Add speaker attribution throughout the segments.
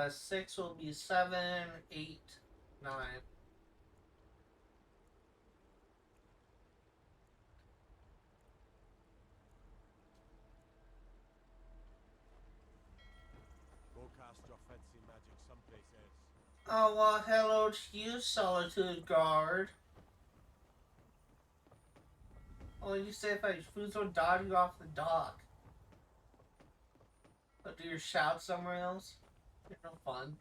Speaker 1: 6 will be 7, 8, 9.
Speaker 2: Go cast your fancy magic someplace else.
Speaker 1: Oh, well, hello to you, Solitude Guard. Well, you say if I food so dodge you off the dock. But do your shout somewhere else? You're no fun.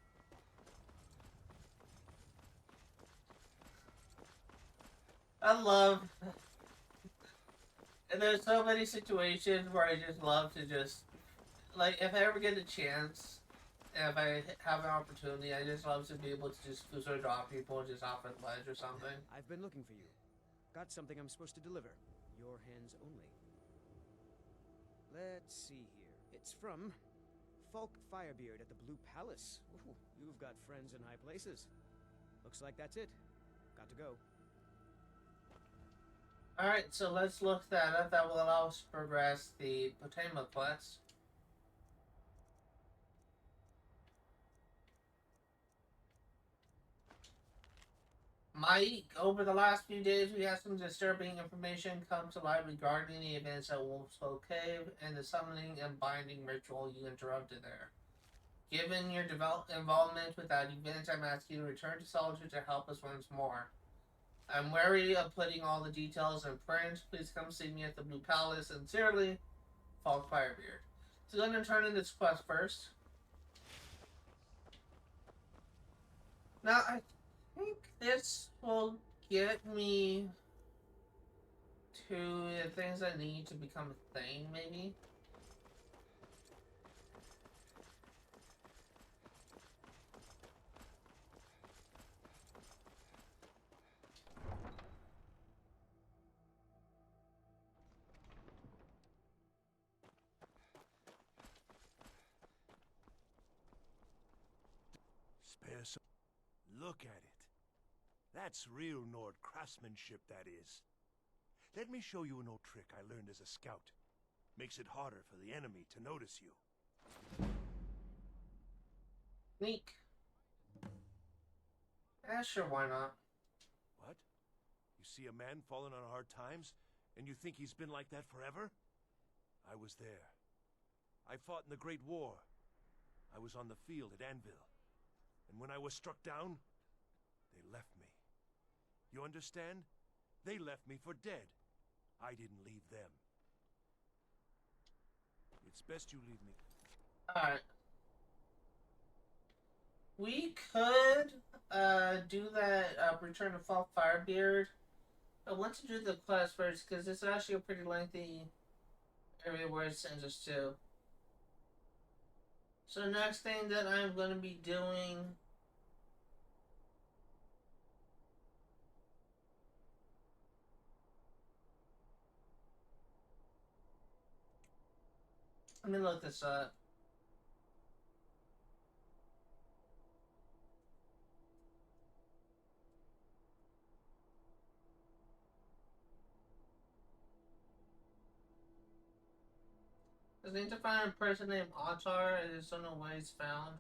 Speaker 1: I love. And there's so many situations where I just love to just. Like, if I ever get a chance, if I have an opportunity, I just love to be able to just food so drop people just off a ledge or something.
Speaker 3: I've been looking for you. Got something I'm supposed to deliver. Your hands only. Let's see here. It's from Falk Firebeard at the Blue Palace. Ooh, you've got friends in high places. Looks like that's it. Got to go.
Speaker 1: Alright, so let's look that up. That will allow us to progress the Pinemoon quest. Mike, over the last few days, we had some disturbing information come to light regarding the events at Wolfsville Cave and the summoning and binding ritual you interrupted there. Given your involvement with that event, I'm asking you to return to Solitude to help us once more. I'm wary of putting all the details in print. Please come see me at the Blue Palace. Sincerely, Falk Firebeard. So I'm going to turn in this quest first. Now, I think this will get me to the things I need to become a Thane, maybe.
Speaker 2: Spare some. Look at it. That's real Nord craftsmanship, that is. Let me show you an old trick I learned as a scout. Makes it harder for the enemy to notice you.
Speaker 1: Sneak. Yeah, sure, why not?
Speaker 2: What? You see a man falling on hard times, and you think he's been like that forever? I was there. I fought in the Great War. I was on the field at Anvil. And when I was struck down, they left me. You understand? They left me for dead. I didn't leave them. It's best you leave me.
Speaker 1: Alright. We could do that Return to Falk Firebeard. I want to do the quest first because it's actually a pretty lengthy area where it sends us to. So next thing that I'm going to be doing. Let me look this up. I need to find a person named Ottar. I just don't know where he's found.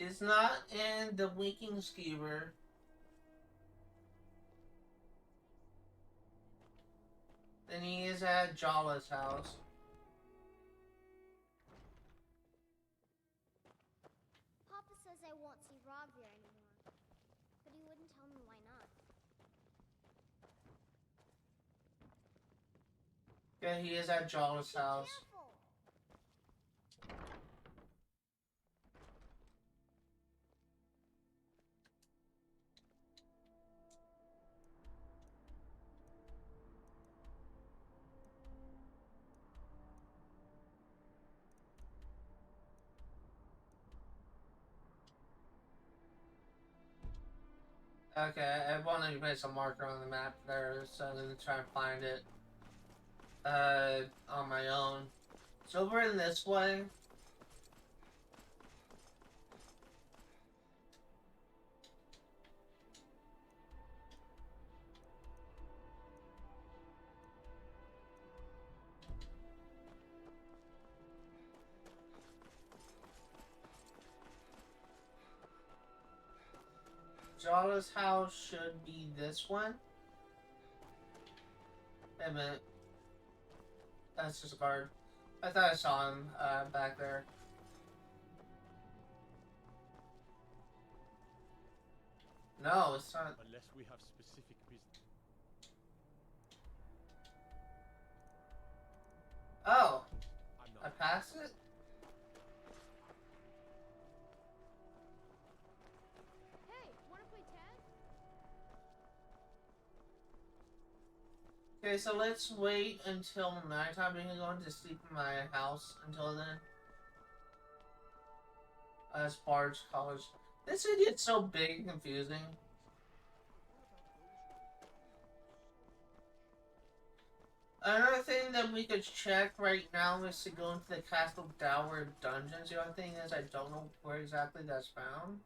Speaker 1: It's not in the Winking Skeever. Then he is at Jala's house.
Speaker 4: Papa says I won't see Rob here anymore, but he wouldn't tell me why not.
Speaker 1: Yeah, he is at Jala's house.
Speaker 4: Careful!
Speaker 1: Okay, I wanted to place a marker on the map there, so I'm gonna try and find it on my own. It's over in this way. Jala's house should be this one. Wait a minute. That's just a guard. I thought I saw him back there. No, it's not.
Speaker 5: Unless we have specific business.
Speaker 1: Oh,
Speaker 5: I'm
Speaker 1: I
Speaker 5: not.
Speaker 1: passed it?
Speaker 4: Hey, wanna play tag?
Speaker 1: Okay, so let's wait until nighttime. I'm going to sleep in my house until then. Sparge College. This idiot's so big and confusing. Another thing that we could check right now is to go into the Castle Dower dungeons. The only thing is I don't know where exactly that's found.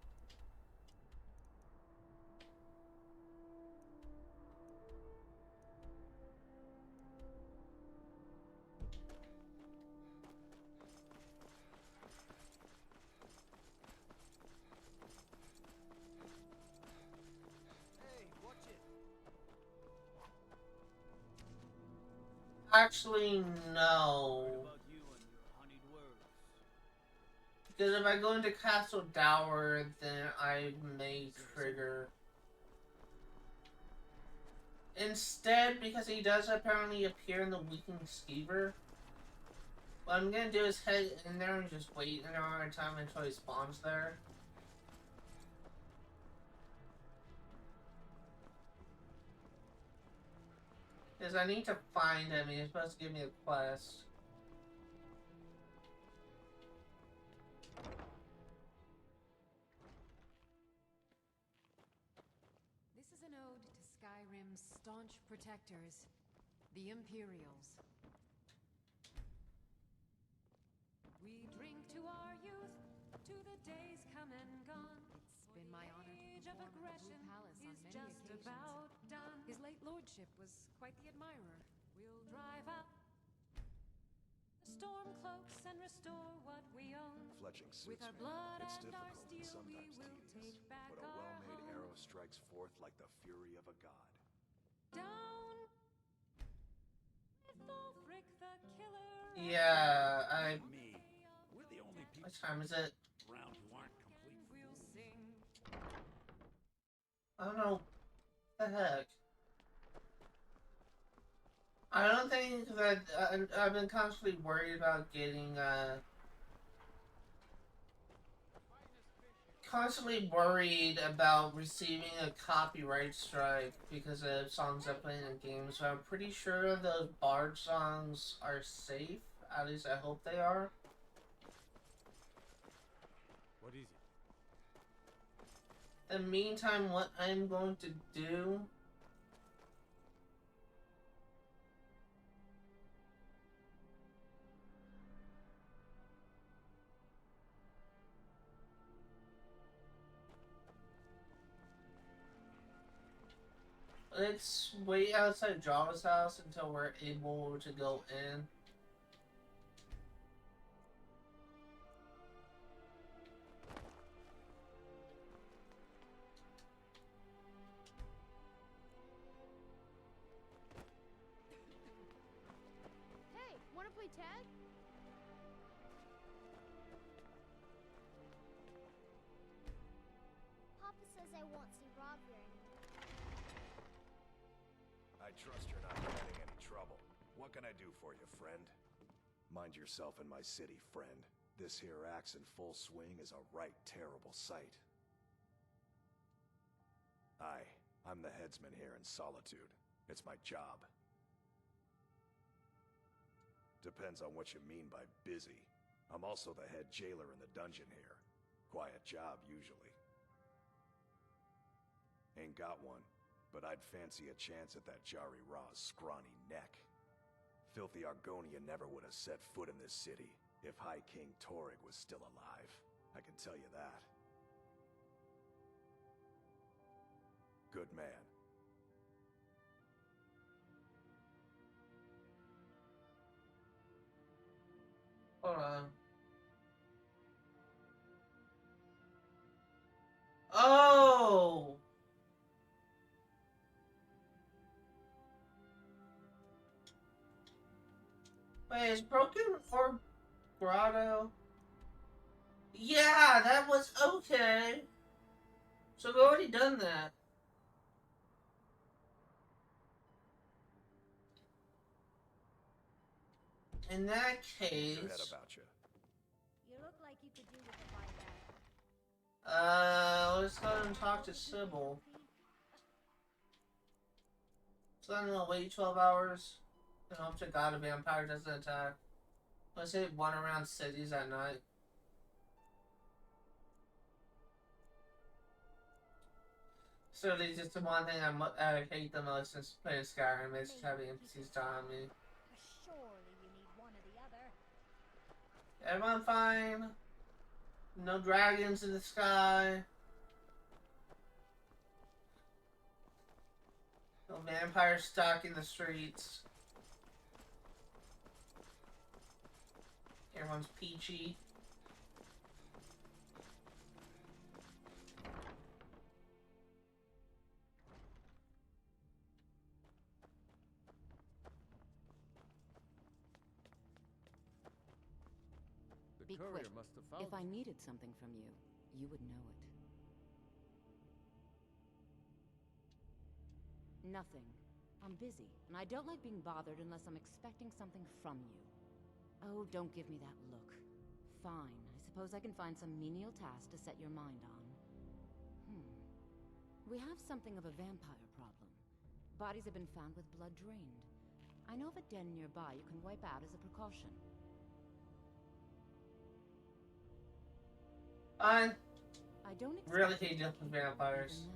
Speaker 3: Hey, watch it.
Speaker 1: Actually, no.
Speaker 3: What about you and your honeyed words?
Speaker 1: Because if I go into Castle Dower, then I may trigger. Instead, because he does apparently appear in the Weaking Skeever, what I'm gonna do is head in there and just wait an hour at a time until he spawns there. Because I need to find him. He's supposed to give me a quest.
Speaker 6: This is an ode to Skyrim's staunch protectors, the Imperials. We drink to our youth, to the days come and gone. It's been my honor to perform at the Blue Palace on many occasions. About done. His late lordship was quite the admirer. We'll drive out the storm cloaks and restore what we own.
Speaker 7: Fletching
Speaker 6: With
Speaker 7: suits
Speaker 6: our
Speaker 7: me.
Speaker 6: blood
Speaker 7: It's
Speaker 6: and our
Speaker 7: difficult and
Speaker 6: steel, we
Speaker 7: sometimes
Speaker 6: will
Speaker 7: tedious,
Speaker 6: take back
Speaker 7: but a
Speaker 6: our
Speaker 7: well-made
Speaker 6: home.
Speaker 7: arrow strikes forth like the fury of a god.
Speaker 6: Down with Ulfric the killer.
Speaker 1: Yeah,
Speaker 5: Me. We're the only people
Speaker 1: What time is it?
Speaker 5: around who aren't complete.
Speaker 6: We'll sing.
Speaker 1: I don't know. What the heck? I don't think that I've been constantly worried about getting constantly worried about receiving a copyright strike because of songs I play in the game. So I'm pretty sure those Bard songs are safe. At least I hope they are.
Speaker 5: What is it?
Speaker 1: In the meantime, what I'm going to do let's wait outside Java's house until we're able to go in.
Speaker 4: Hey, wanna play tag? Papa says I won't see Rob here anymore.
Speaker 7: I trust you're not getting any trouble. What can I do for you, friend? Mind yourself in my city, friend. This here axe in full swing is a right terrible sight. I'm the headsman here in Solitude. It's my job. Depends on what you mean by busy. I'm also the head jailer in the dungeon here. Quiet job, usually. Ain't got one, but I'd fancy a chance at that Jari Ra's scrawny neck. Filthy Argonia never would have set foot in this city if High King Torrig was still alive. I can tell you that. Good man.
Speaker 1: Hold on. Oh! Wait, is Broken or Grotto? Yeah, that was okay. So we've already done that. In that case...
Speaker 7: Forget about you.
Speaker 4: You look like you could do with a bite back.
Speaker 1: Let's go and talk to Sybille. So I'm gonna wait 12 hours and hope to God a vampire doesn't attack. Let's say one around cities at night. So there's just the one thing I hate the most since playing Skyrim is having NPCs die on me.
Speaker 4: Surely you need one or the other.
Speaker 1: Everyone fine? No dragons in the sky? No vampires stalking the streets? Everyone's peachy.
Speaker 6: Be quick. If I needed something from you, you would know it. Nothing. I'm busy, and I don't like being bothered unless I'm expecting something from you. Oh, don't give me that look. Fine, I suppose I can find some menial task to set your mind on. We have something of a vampire problem. Bodies have been found with blood drained. I know of a den nearby you can wipe out as a precaution. I don't
Speaker 1: really hate dealing with vampires.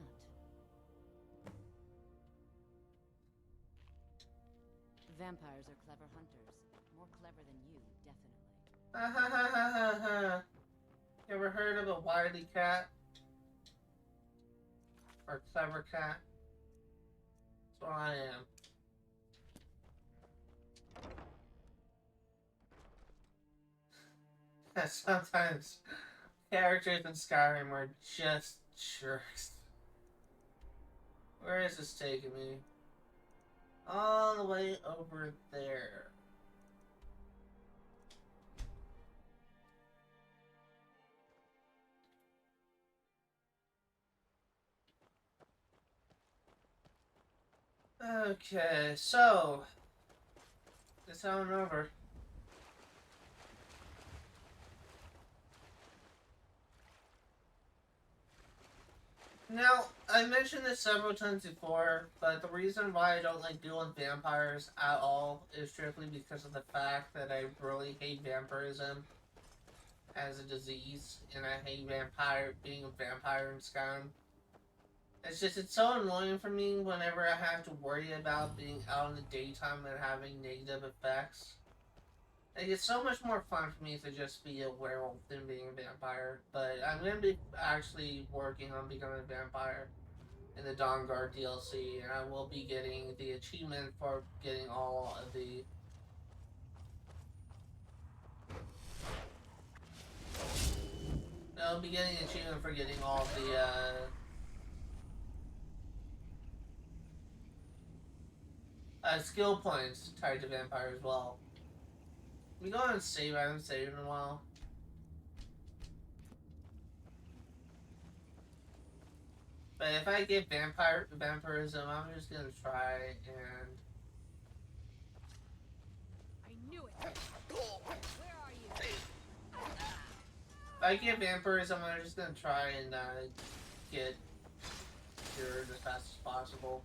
Speaker 6: Vampires are clever hunters. More clever than you, definitely.
Speaker 1: Ha ha ha ha ha ha. You ever heard of a wily cat? Or a clever cat? That's what I am. Sometimes characters in Skyrim are just jerks. Where is this taking me? All the way over there. Okay, so it's on over. Now, I mentioned this several times before, but the reason why I don't like dealing with vampires at all is strictly because of the fact that I really hate vampirism as a disease, and I hate being a vampire in Skyrim. It's so annoying for me whenever I have to worry about being out in the daytime and having negative effects. Like, it's so much more fun for me to just be a werewolf than being a vampire. But I'm going to be actually working on becoming a vampire in the Dawnguard DLC. And I will be getting the achievement for getting all of the... I'll be getting an achievement for getting all of the... skill points tied to vampire as well. We go and save. I haven't saved in a while. But if I get vampirism, I'm just gonna try and.
Speaker 6: I knew it. Where are you?
Speaker 1: If I get vampirism, I'm just gonna try and get cured as fast as possible.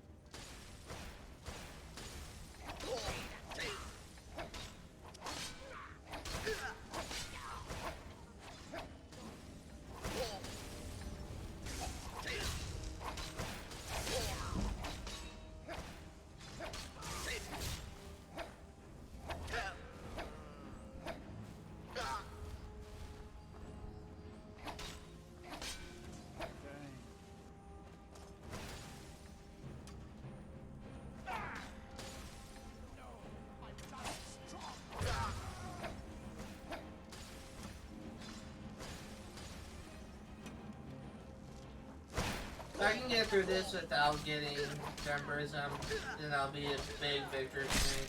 Speaker 1: If I can get through this without getting vampirism, then that'll be a big victory for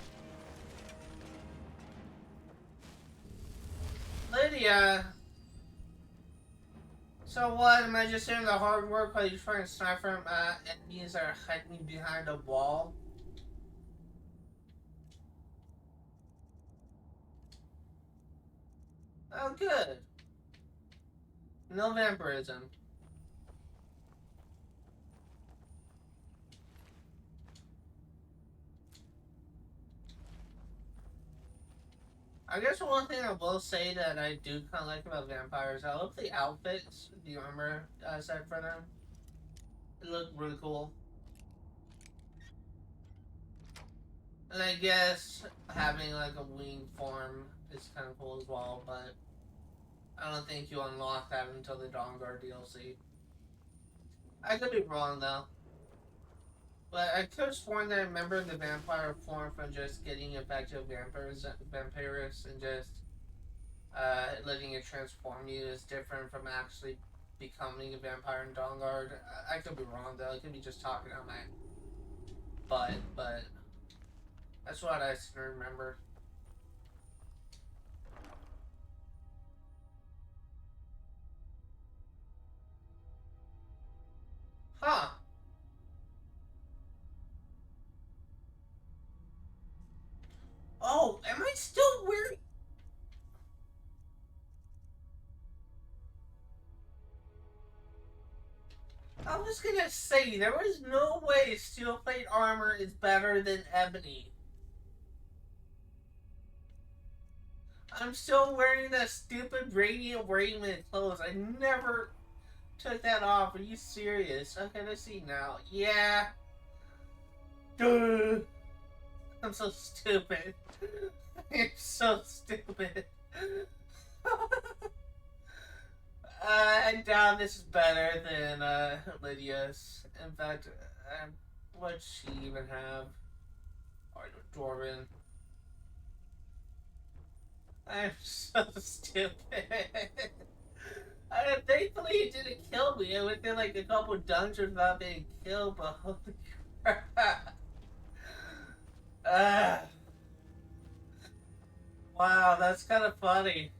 Speaker 1: me. Lydia! So what, am I just doing the hard work while you're trying to snipe from enemies that are hiding behind a wall? Oh, good. No vampirism. I guess one thing I will say that I do kind of like about vampires, I love the outfits, the armor set for them. It looked really cool. And I guess having like a winged form is kind of cool as well, but I don't think you unlock that until the Dawnguard DLC. I could be wrong though. But I could have sworn that I remember the vampire form from just getting effective vampires and just letting it transform you is different from actually becoming a vampire in Dawnguard. I could be wrong though. I could be just talking out my butt, but that's what I remember. Huh. Oh, am I still wearing... I was gonna say, there was no way steel plate armor is better than ebony. I'm still wearing that stupid radiant raiment clothes. I never took that off. Are you serious? Okay, let's see now. Yeah. Duh. I'm so stupid. I'm so stupid. I doubt this is better than Lydia's. In fact, what does she even have? Or Dwarven. I'm so stupid. Thankfully it didn't kill me. I went through like a couple dungeons without being killed, but holy crap. Wow, that's kind of funny.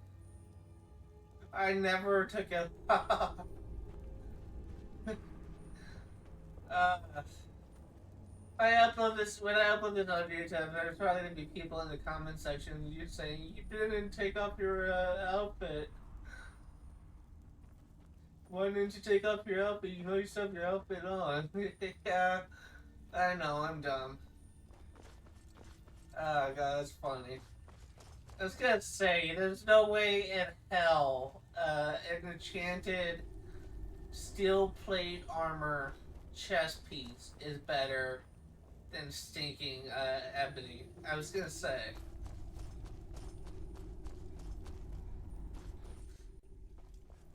Speaker 1: I never took it off. I upload this, when I upload this on YouTube, there's probably gonna be people in the comment section you saying, you didn't take off your outfit. Why didn't you take off your outfit? You know you still have your outfit on. Yeah, I know, I'm dumb. Oh god, that's funny. I was gonna say, there's no way in hell an enchanted steel plate armor chest piece is better than stinking ebony. I was gonna say.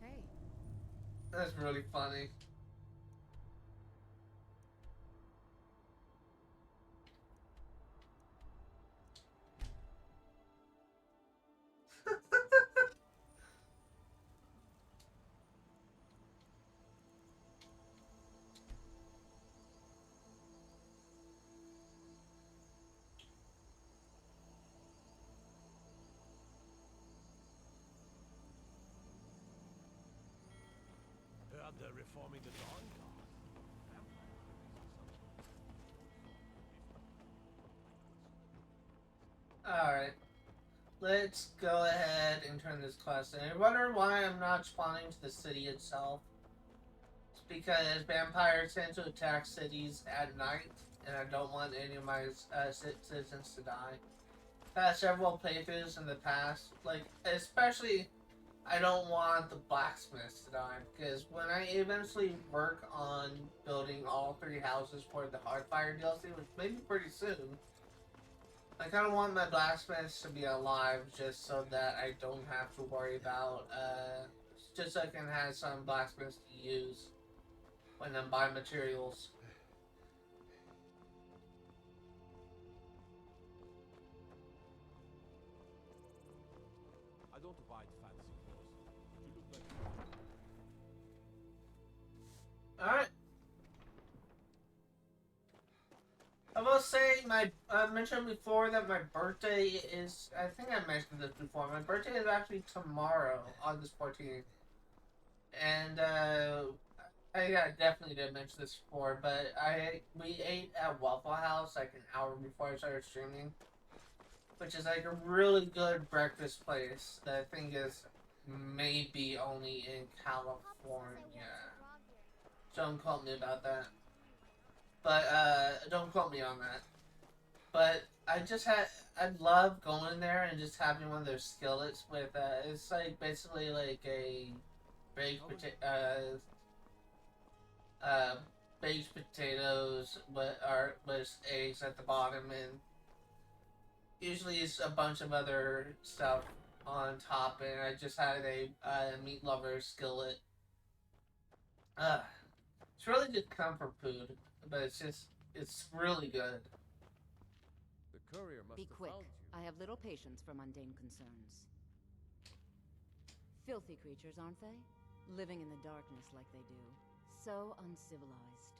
Speaker 6: Hey.
Speaker 1: That's really funny.
Speaker 2: They're reforming the Dawn Guard.
Speaker 1: Alright. Let's go ahead and turn this quest in. I wonder why I'm not spawning to the city itself. It's because vampires tend to attack cities at night, and I don't want any of my citizens to die. I've had several playthroughs in the past, like, especially, I don't want the blacksmiths to die, because when I eventually work on building all 3 houses for the Hardfire DLC, which may be pretty soon, I kind of want my blacksmiths to be alive just so that I don't have to worry about, just so I can have some blacksmiths to use when I'm buying materials.
Speaker 2: I don't buy fancy clothes. You look like...
Speaker 1: Alright, will say I mentioned before that my birthday is. I think I mentioned this before. My birthday is actually tomorrow, August 14th, and I definitely did mention this before, but we ate at Waffle House like an hour before I started streaming, which is like a really good breakfast place that I think is maybe only in
Speaker 4: Papa says I
Speaker 1: California.
Speaker 4: won't see Rob here anymore.
Speaker 1: Don't quote me about that. But don't quote me on that. But I love going there and just having one of their skillets with it's like basically like a baked potato baked potatoes with eggs at the bottom, and usually it's a bunch of other stuff on top, and I just had a meat lover skillet. It's really just comfort food, but it's really good.
Speaker 2: The courier must
Speaker 8: Be
Speaker 2: have
Speaker 8: quick.
Speaker 2: found you.
Speaker 8: I have little patience for mundane concerns. Filthy creatures, aren't they? Living in the darkness like they do. So uncivilized.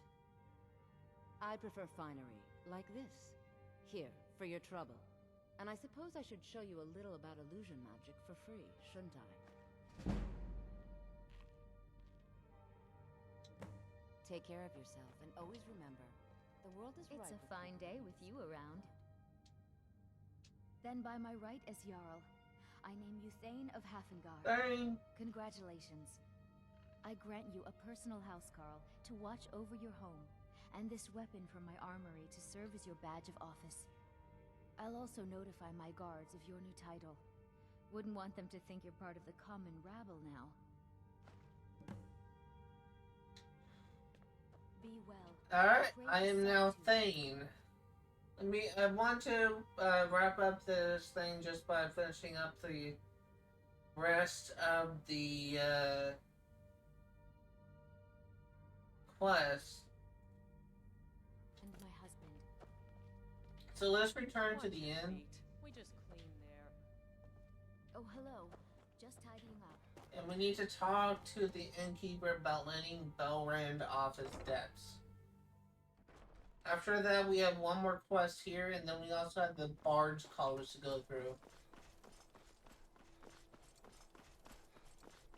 Speaker 8: I prefer finery, like this. Here, for your trouble. And I suppose I should show you a little about illusion magic for free, shouldn't I? Take care of yourself, and always remember, the world is
Speaker 9: It's
Speaker 8: ripe
Speaker 9: a
Speaker 8: with
Speaker 9: fine day with you around. Then by my right as Jarl, I name you Thane of Hafengar.
Speaker 1: Dang.
Speaker 9: Congratulations. I grant you a personal housecarl to watch over your home, and this weapon from my armory to serve as your badge of office. I'll also notify my guards of your new title. Wouldn't want them to think you're part of the common rabble now. Be well.
Speaker 1: Alright,
Speaker 9: Pray
Speaker 1: I
Speaker 9: for
Speaker 1: am now
Speaker 9: solitude.
Speaker 1: Thane. I want to wrap up this thing just by finishing up the rest of the quest.
Speaker 9: And my husband.
Speaker 1: So let's return to the inn,
Speaker 6: We just cleaned there.
Speaker 9: Oh, hello. Just tidying up.
Speaker 1: and we need to talk to the innkeeper about letting Belrand off his debts. After that, we have one more quest here, and then we also have the Bard's College to go through.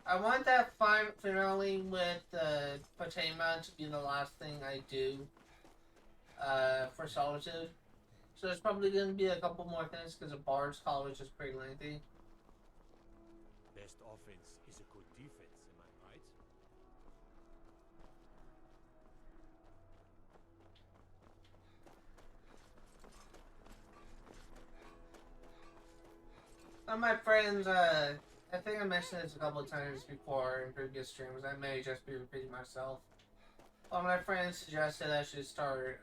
Speaker 1: I want that finale with Pinemoon to be the last thing I do for Solitude. So there's probably going to be a couple more things because the Bard's College is pretty lengthy.
Speaker 5: Best offense is a good defense, am I right?
Speaker 1: My friends, I think I mentioned this a couple of times before in previous streams. I may just be repeating myself. Well, my friends suggested I should start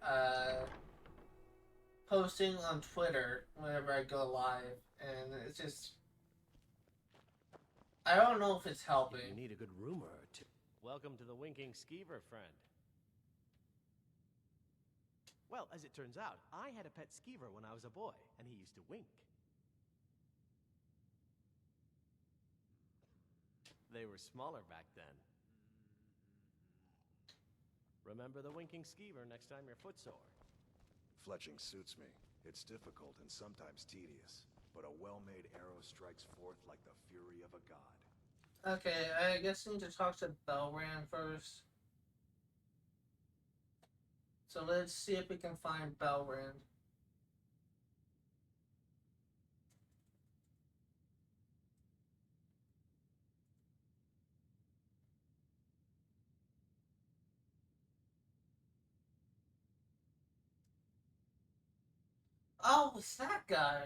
Speaker 1: posting on Twitter whenever I go live, and it's just I don't know if it's
Speaker 10: If
Speaker 1: helping.
Speaker 10: you need a good rumor or two. Welcome to the Winking Skeever, friend. Well, as it turns out, I had a pet skeever when I was a boy, and he used to wink. They were smaller back then. Remember the winking skeever next time you're footsore.
Speaker 7: Fletching suits me. It's difficult and sometimes tedious, but a well-made arrow strikes forth like the fury of a god.
Speaker 1: Okay, I guess I need to talk to Belrand first. So let's see if we can find Belrand. Oh, it's that guy.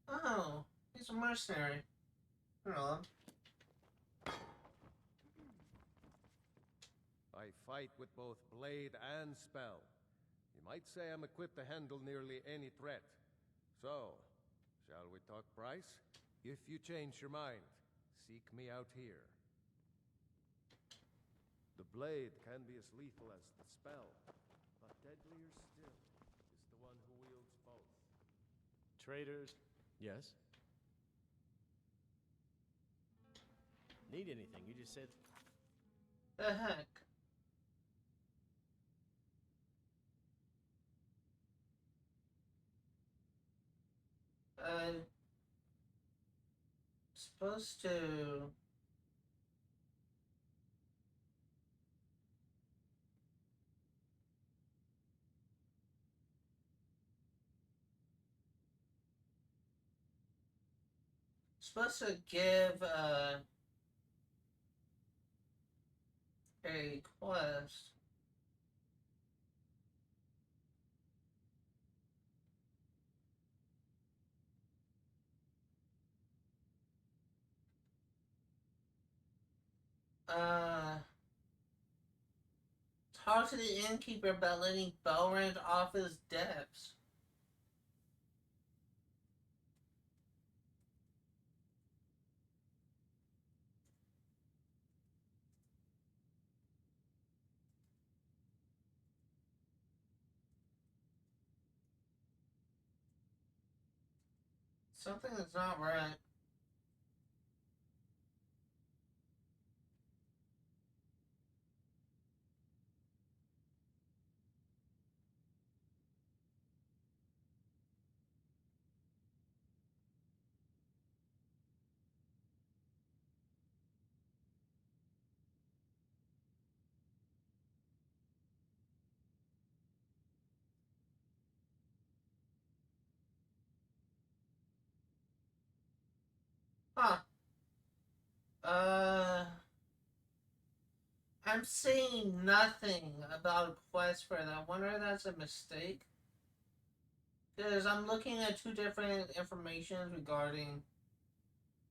Speaker 1: Oh, he's a mercenary. Hello.
Speaker 2: I fight with both blade and spell. You might say I'm equipped to handle nearly any threat. So, shall we talk price? If you change your mind, seek me out here. The blade can be as lethal as the spell, but deadlier still is the one who wields both.
Speaker 10: Traders? Yes? Need anything? You just said...
Speaker 1: The heck? supposed to... supposed to give a quest. Talk to the innkeeper about letting Belrand off his debts. Something that's not right. Huh. I'm seeing nothing about a quest for that. I wonder if that's a mistake. Because I'm looking at two different informations regarding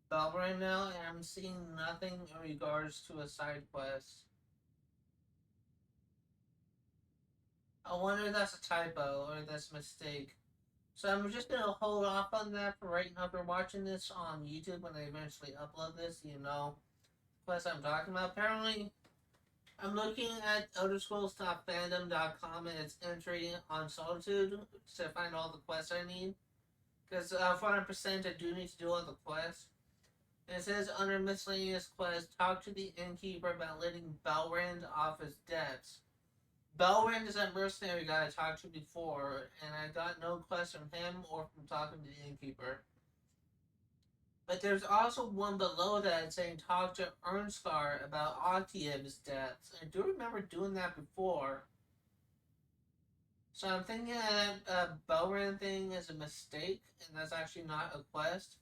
Speaker 1: Belgrade now, and I'm seeing nothing in regards to a side quest. I wonder if that's a typo or that's a mistake. So I'm just gonna hold off on that for right now. If you're watching this on YouTube when I eventually upload this, you know the quest I'm talking about. Apparently, I'm looking at elderscrolls.fandom.com and it's entering on Solitude to find all the quests I need. Because 400% I do need to do all the quests. And it says under miscellaneous quests, talk to the innkeeper about letting Belrand off his debts. Belrand is that mercenary guy I talked to before, and I got no quest from him or from talking to the innkeeper. But there's also one below that saying talk to Ernskar about Octave's debts. I do remember doing that before. So I'm thinking that Belrand thing is a mistake, and that's actually not a quest.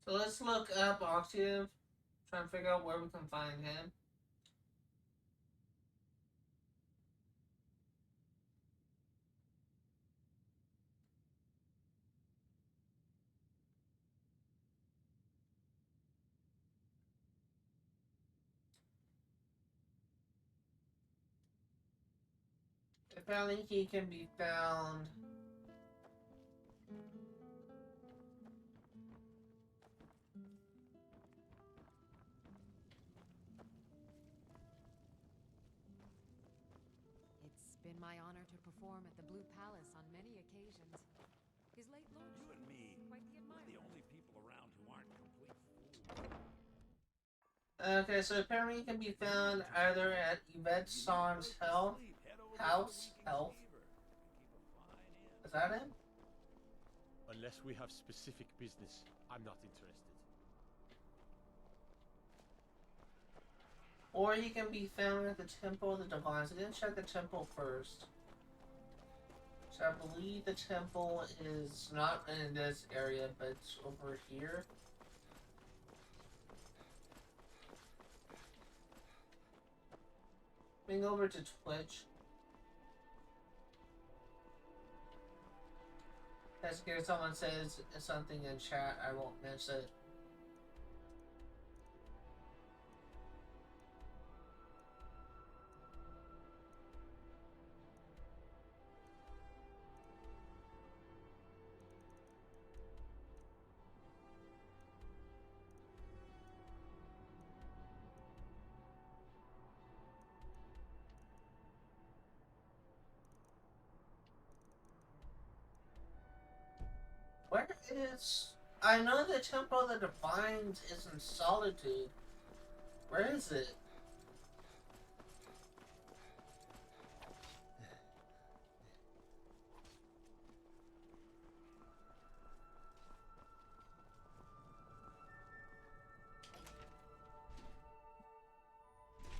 Speaker 1: So let's look up Octave, try and figure out where we can find him. Apparently he can be found
Speaker 6: It's been my honor to perform at the Blue Palace on many occasions. His late lordship
Speaker 2: You and me,
Speaker 6: was quite the
Speaker 2: we're the
Speaker 6: admirer.
Speaker 2: only people around who aren't complete fools.
Speaker 1: Okay, so apparently he can be found either at Yvette Son's house. Is that him?
Speaker 5: Unless we have specific business, I'm not interested.
Speaker 1: Or he can be found at the Temple of the Divines. I didn't check the temple first. So I believe the temple is not in this area, but it's over here. Going over to Twitch. As in case someone says something in chat, I won't miss it. Where is... I know the Temple of the Divines is in Solitude. Where is it?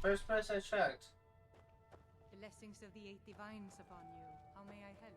Speaker 1: First place I checked.
Speaker 6: Blessings of the eight divines upon you. How may I help?